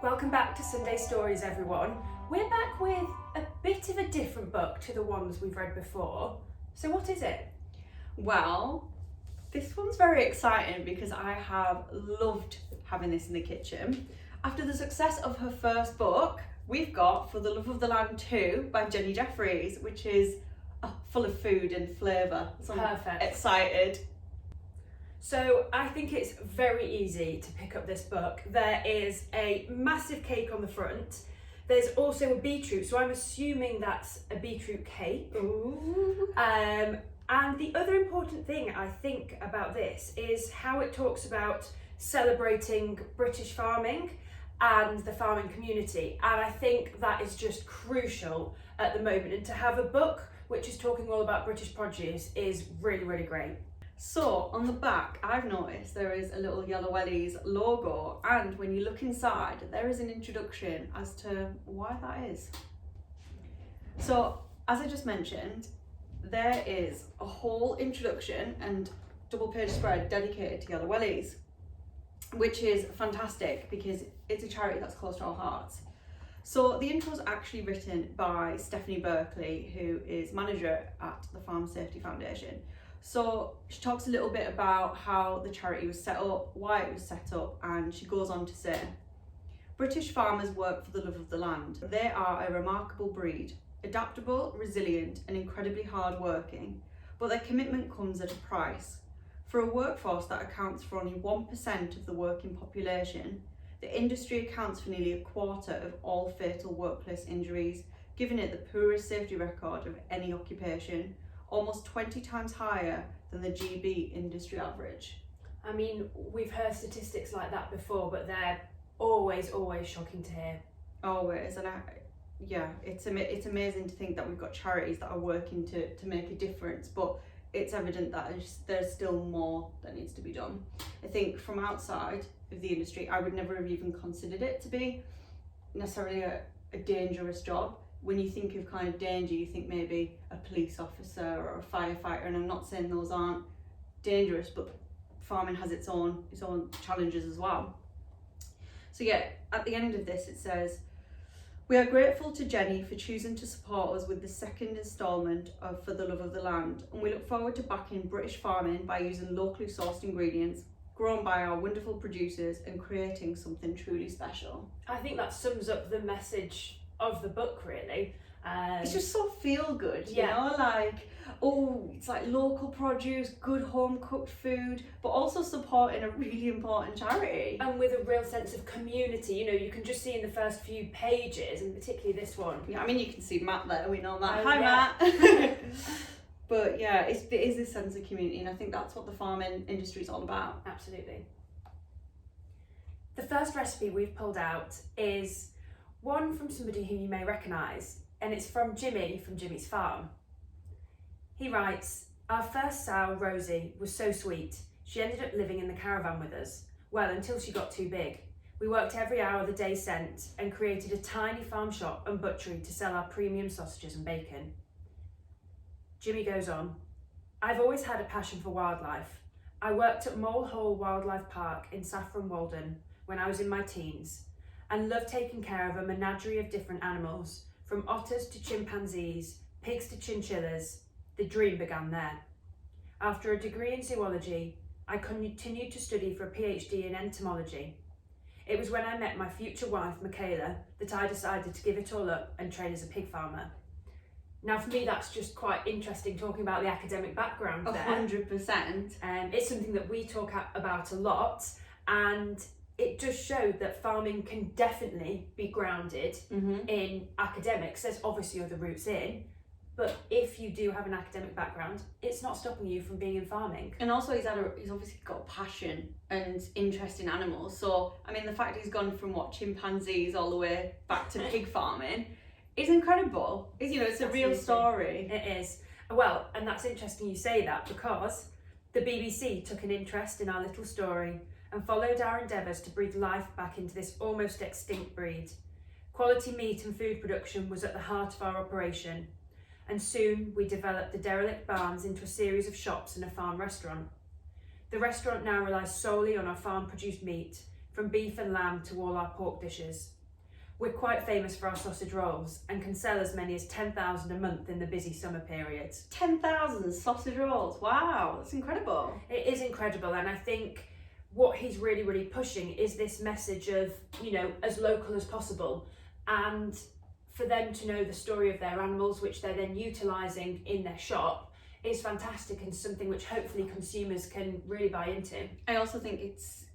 Welcome back to Sunday Stories, everyone. We're back with a bit of a different book to the ones we've read before. So what is it? Well, this one's very exciting because I have loved having this in the kitchen. After the success of her first book, we've got For the Love of the Land 2 by Jenny Jefferies, which is full of food and flavour. So Perfect. I'm excited. So I think it's very easy to pick up this book. There is a massive cake on the front. There's also a beetroot, so I'm assuming that's a beetroot cake. Ooh. And the other important thing I think about this is how it talks about celebrating British farming and the farming community. And I think that is just crucial at the moment. And to have a book which is talking all about British produce is really, really great. So on the back, I've noticed there is a little Yellow Wellies logo, and when you look inside, there is an introduction as to why that is. So as I just mentioned, there is a whole introduction and double page spread dedicated to Yellow Wellies, which is fantastic because it's a charity that's close to our hearts. So the intro is actually written by Stephanie Berkeley, who is manager at the Farm Safety Foundation. So she talks a little bit about how the charity was set up, why it was set up, and she goes on to say, British farmers work for the love of the land. They are a remarkable breed, adaptable, resilient, and incredibly hard-working, but their commitment comes at a price. For a workforce that accounts for only 1% of the working population, the industry accounts for nearly a quarter of all fatal workplace injuries, giving it the poorest safety record of any occupation, almost 20 times higher than the GB industry average. I mean, we've heard statistics like that before, but they're always shocking to hear. Always, and it's amazing to think that we've got charities that are working to make a difference, but it's evident that there's still more that needs to be done. I think from outside of the industry, I would never have even considered it to be necessarily a dangerous job. When you think of kind of danger, you think maybe a police officer or a firefighter, and I'm not saying those aren't dangerous, but farming has its own challenges as well. So yeah, at the end of this it says, we are grateful to Jenny for choosing to support us with the second instalment of For the Love of the Land, and we look forward to backing British farming by using locally sourced ingredients grown by our wonderful producers and creating something truly special. I think that sums up the message of the book, really. It's just so feel good, you know, like, it's like local produce, good home cooked food, but also supporting a really important charity. And with a real sense of community, you know, you can just see in the first few pages, and particularly this one. Yeah, I mean, you can see Matt there, we know Matt. Oh, Hi, yeah. Matt. But yeah, it is this sense of community, and I think that's what the farming industry is all about. Absolutely. The first recipe we've pulled out is one from somebody who you may recognise, and it's from Jimmy from Jimmy's Farm. He writes, our first sow, Rosie, was so sweet. She ended up living in the caravan with us. Well, until she got too big. We worked every hour the day sent and created a tiny farm shop and butchery to sell our premium sausages and bacon. Jimmy goes on, I've always had a passion for wildlife. I worked at Mole Hole Wildlife Park in Saffron Walden when I was in my teens, and loved taking care of a menagerie of different animals, from otters to chimpanzees, pigs to chinchillas. The dream began there. After a degree in zoology, I continued to study for a PhD in entomology. It was when I met my future wife, Michaela, that I decided to give it all up and train as a pig farmer. Now, for me, that's just quite interesting, talking about the academic background there. 100%. It's something that we talk about a lot, and it just showed that farming can definitely be grounded in academics. There's obviously other routes in, but if you do have an academic background, it's not stopping you from being in farming. And also he's obviously got a passion and interest in animals. So, I mean, the fact he's gone from chimpanzees all the way back to pig farming is incredible. It's a real story. It is. Well, and that's interesting you say that, because the BBC took an interest in our little story and followed our endeavours to breathe life back into this almost extinct breed. Quality meat and food production was at the heart of our operation, and soon we developed the derelict barns into a series of shops and a farm restaurant. The restaurant now relies solely on our farm-produced meat, from beef and lamb to all our pork dishes. We're quite famous for our sausage rolls and can sell as many as 10,000 a month in the busy summer periods. 10,000 sausage rolls, wow, that's incredible. It is incredible, and I think what he's really, really pushing is this message of, you know, as local as possible, and for them to know the story of their animals, which they're then utilising in their shop, is fantastic and something which hopefully consumers can really buy into. I also think it's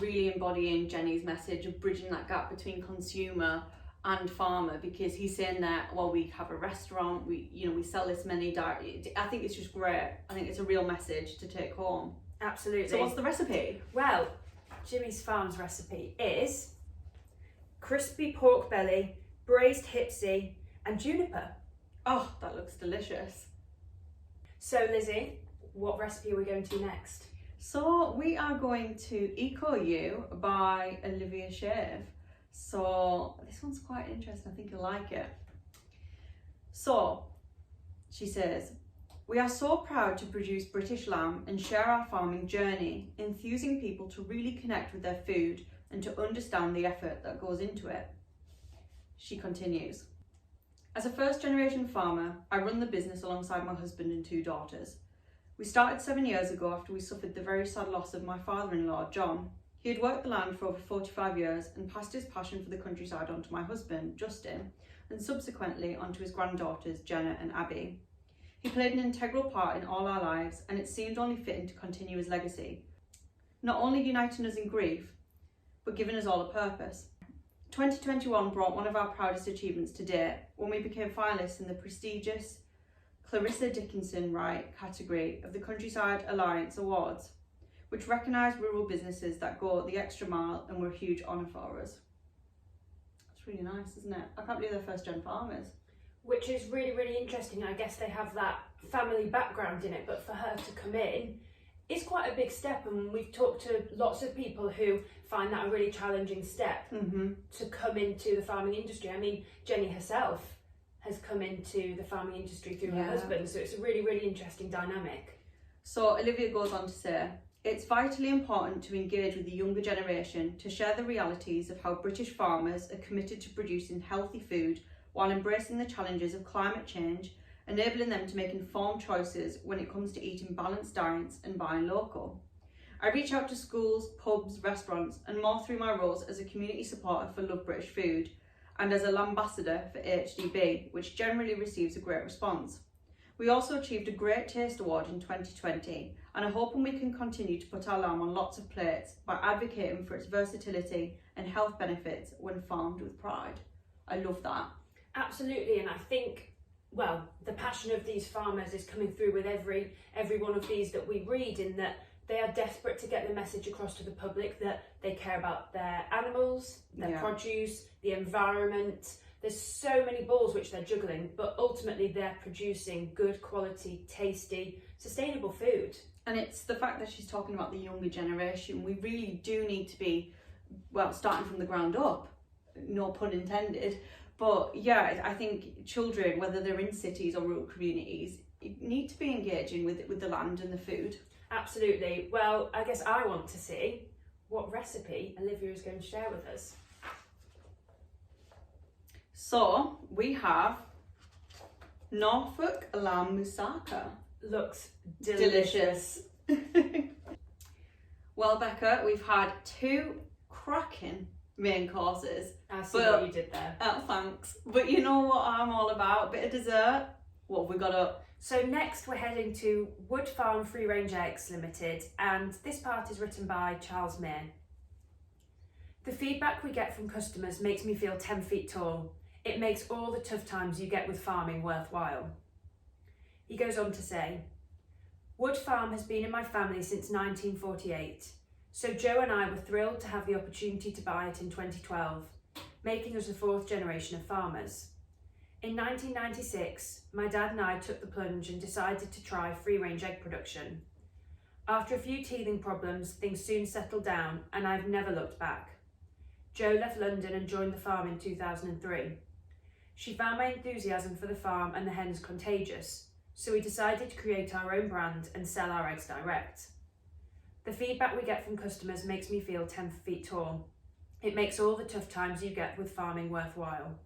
really embodying Jenny's message of bridging that gap between consumer and farmer, because he's saying that, well, we have a restaurant, we sell this many I think it's just great. I think it's a real message to take home. Absolutely. So what's the recipe? Well, Jimmy's Farm's recipe is crispy pork belly, braised hipsy and juniper. Oh, that looks delicious. So Lizzie, what recipe are we going to next? So we are going to Eco You by Olivia Shave. So this one's quite interesting, I think you'll like it. So she says, we are so proud to produce British lamb and share our farming journey, enthusing people to really connect with their food and to understand the effort that goes into it. She continues, as a first generation farmer, I run the business alongside my husband and 2 daughters. We started 7 years ago after we suffered the very sad loss of my father-in-law, John. He had worked the land for over 45 years and passed his passion for the countryside onto my husband, Justin, and subsequently onto his granddaughters, Jenna and Abby. He played an integral part in all our lives, and it seemed only fitting to continue his legacy, not only uniting us in grief, but giving us all a purpose. 2021 brought one of our proudest achievements to date when we became finalists in the prestigious Clarissa Dickinson Wright category of the Countryside Alliance Awards, which recognise rural businesses that go the extra mile and were a huge honour for us. It's really nice, isn't it? I can't believe they're first gen farmers. Which is really, really interesting. I guess they have that family background in it, but for her to come in is quite a big step, and we've talked to lots of people who find that a really challenging step to come into the farming industry. I mean, Jenny herself has come into the farming industry through her husband, so it's a really, really interesting dynamic. So Olivia goes on to say, it's vitally important to engage with the younger generation to share the realities of how British farmers are committed to producing healthy food while embracing the challenges of climate change, enabling them to make informed choices when it comes to eating balanced diets and buying local. I reach out to schools, pubs, restaurants and more through my roles as a community supporter for Love British Food and as a Lambassador for HDB, which generally receives a great response. We also achieved a Great Taste Award in 2020 and are hoping we can continue to put our lamb on lots of plates by advocating for its versatility and health benefits when farmed with pride. I love that. Absolutely, and I think, well, the passion of these farmers is coming through with every one of these that we read, in that they are desperate to get the message across to the public that they care about their animals, their produce, the environment. There's so many balls which they're juggling, but ultimately they're producing good quality, tasty, sustainable food. And it's the fact that she's talking about the younger generation. We really do need to be, well, starting from the ground up, no pun intended. But yeah, I think children, whether they're in cities or rural communities, need to be engaging with the land and the food. Absolutely. Well, I guess I want to see what recipe Olivia is going to share with us. So we have Norfolk lamb moussaka. Looks delicious. Well, Becca, we've had 2 cracking main courses. I see what you did there. Oh, thanks. But you know what I'm all about, a bit of dessert. What have we got up? So next we're heading to Wood Farm Free Range Eggs Limited, and this part is written by Charles May. The feedback we get from customers makes me feel 10 feet tall. It makes all the tough times you get with farming worthwhile. He goes on to say, Wood Farm has been in my family since 1948. So Joe and I were thrilled to have the opportunity to buy it in 2012, making us the 4th generation of farmers. In 1996, my dad and I took the plunge and decided to try free-range egg production. After a few teething problems, things soon settled down and I've never looked back. Joe left London and joined the farm in 2003. She found my enthusiasm for the farm and the hens contagious, so we decided to create our own brand and sell our eggs direct. The feedback we get from customers makes me feel 10 feet tall. It makes all the tough times you get with farming worthwhile.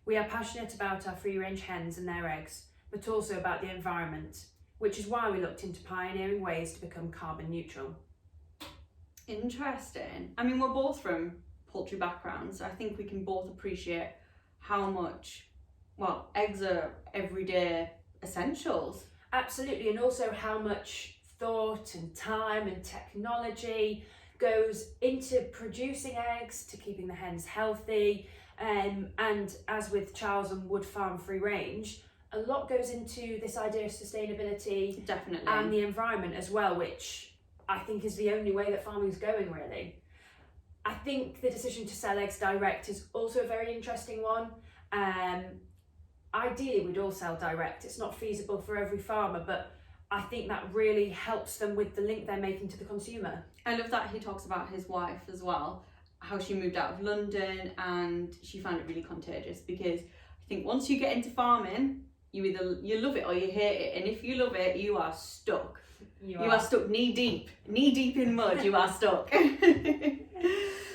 We are passionate about our free-range hens and their eggs, but also about the environment, which is why we looked into pioneering ways to become carbon neutral. Interesting. I mean, we're both from poultry backgrounds, so I think we can both appreciate how much, well, eggs are everyday essentials. Absolutely, and also how much thought and time and technology goes into producing eggs, to keeping the hens healthy, and as with Charles and Wood Farm Free Range, a lot goes into this idea of sustainability. Definitely. And the environment as well, which I think is the only way that farming is going, really. I think the decision to sell eggs direct is also a very interesting one. Ideally, we'd all sell direct. It's not feasible for every farmer, but I think that really helps them with the link they're making to the consumer. I love that he talks about his wife as well, how she moved out of London and she found it really contagious, because I think once you get into farming, you love it or you hate it, and if you love it, you are stuck. You are stuck knee deep in mud. You are stuck.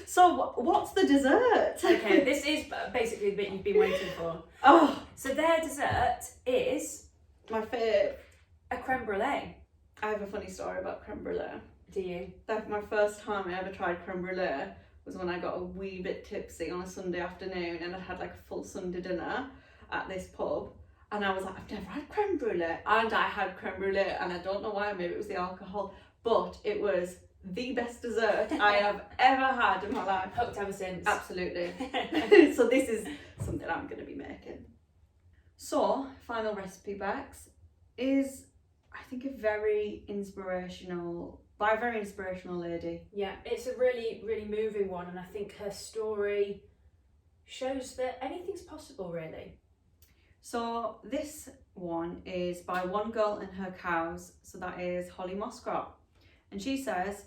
So what's the dessert? Okay, this is basically the bit you've been waiting for. Oh, So their dessert is my fave. a creme brulee. I have a funny story about creme brulee. Do you? My first time I ever tried creme brulee was when I got a wee bit tipsy on a Sunday afternoon, and I had like a full Sunday dinner at this pub, and I was like, I've never had creme brulee, and I had creme brulee, and I don't know why, maybe it was the alcohol, but it was the best dessert I have ever had in my life. Hooked ever since. Absolutely. So this is something I'm going to be making. So, final recipe, Bex, is I think by a very inspirational lady. Yeah, it's a really, really moving one, and I think her story shows that anything's possible, really. So this one is by One Girl and Her Cows, so that is Holly Moscrop. And she says,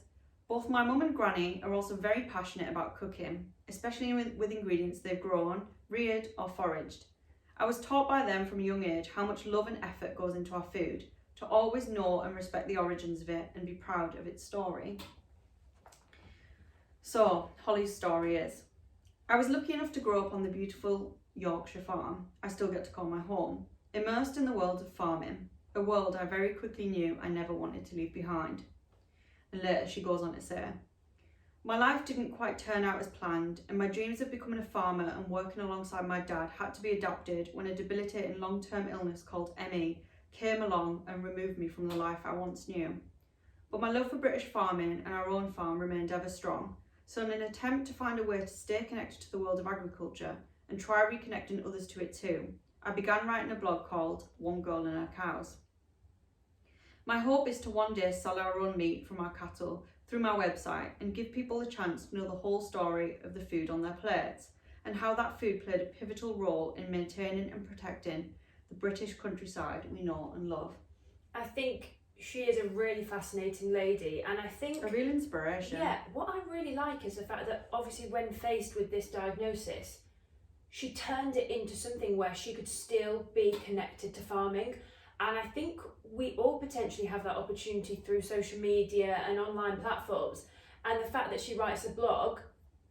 both my mum and granny are also very passionate about cooking, especially with ingredients they've grown, reared or foraged. I was taught by them from a young age how much love and effort goes into our food, to always know and respect the origins of it and be proud of its story. So Holly's story is, I was lucky enough to grow up on the beautiful Yorkshire farm I still get to call my home, immersed in the world of farming, a world I very quickly knew I never wanted to leave behind. And later she goes on to say, my life didn't quite turn out as planned, and my dreams of becoming a farmer and working alongside my dad had to be adapted when a debilitating long-term illness called ME came along and removed me from the life I once knew. But my love for British farming and our own farm remained ever strong, so in an attempt to find a way to stay connected to the world of agriculture and try reconnecting others to it too, I began writing a blog called One Girl and Her Cows. My hope is to one day sell our own meat from our cattle through my website and give people a chance to know the whole story of the food on their plates and how that food played a pivotal role in maintaining and protecting the British countryside we know and love. I think she is a really fascinating lady, and I think a real inspiration. Yeah, what I really like is the fact that obviously when faced with this diagnosis, she turned it into something where she could still be connected to farming. And I think we all potentially have that opportunity through social media and online platforms. And the fact that she writes a blog,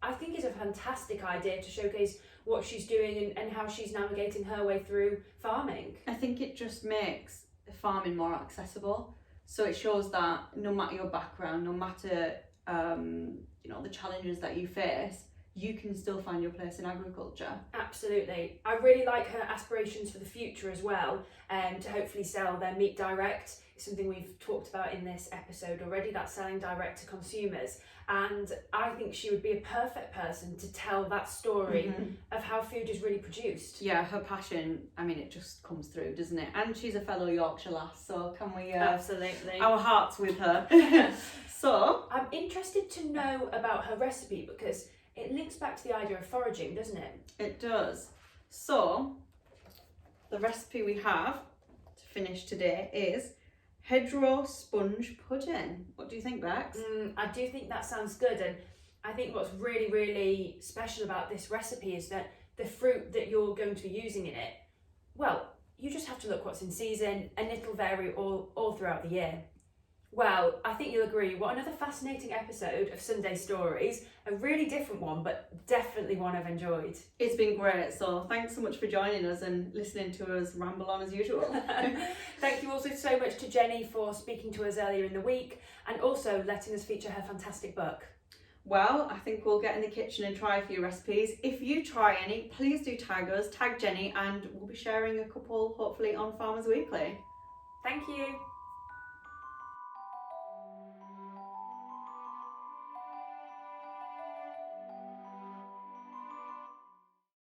I think is a fantastic idea to showcase what she's doing and how she's navigating her way through farming. I think it just makes farming more accessible. So it shows that no matter your background, no matter the challenges that you face, you can still find your place in agriculture. Absolutely. I really like her aspirations for the future as well, to hopefully sell their meat direct. It's something we've talked about in this episode already, that's selling direct to consumers. And I think she would be a perfect person to tell that story of how food is really produced. Yeah, her passion, I mean, it just comes through, doesn't it? And she's a fellow Yorkshire lass, so can we... Absolutely. Our hearts with her. So... I'm interested to know about her recipe because it links back to the idea of foraging, doesn't it? It does. So, the recipe we have to finish today is hedgerow sponge pudding. What do you think, Bex? I do think that sounds good, and I think what's really, really special about this recipe is that the fruit that you're going to be using in it, well, you just have to look what's in season, and it'll vary all throughout the year. Well, I think you'll agree. What another fascinating episode of Sunday Stories. A really different one, but definitely one I've enjoyed. It's been great, so thanks so much for joining us and listening to us ramble on as usual. Thank you also so much to Jenny for speaking to us earlier in the week and also letting us feature her fantastic book. Well, I think we'll get in the kitchen and try a few recipes. If you try any, please do tag us, tag Jenny, and we'll be sharing a couple hopefully on Farmers Weekly. Thank you.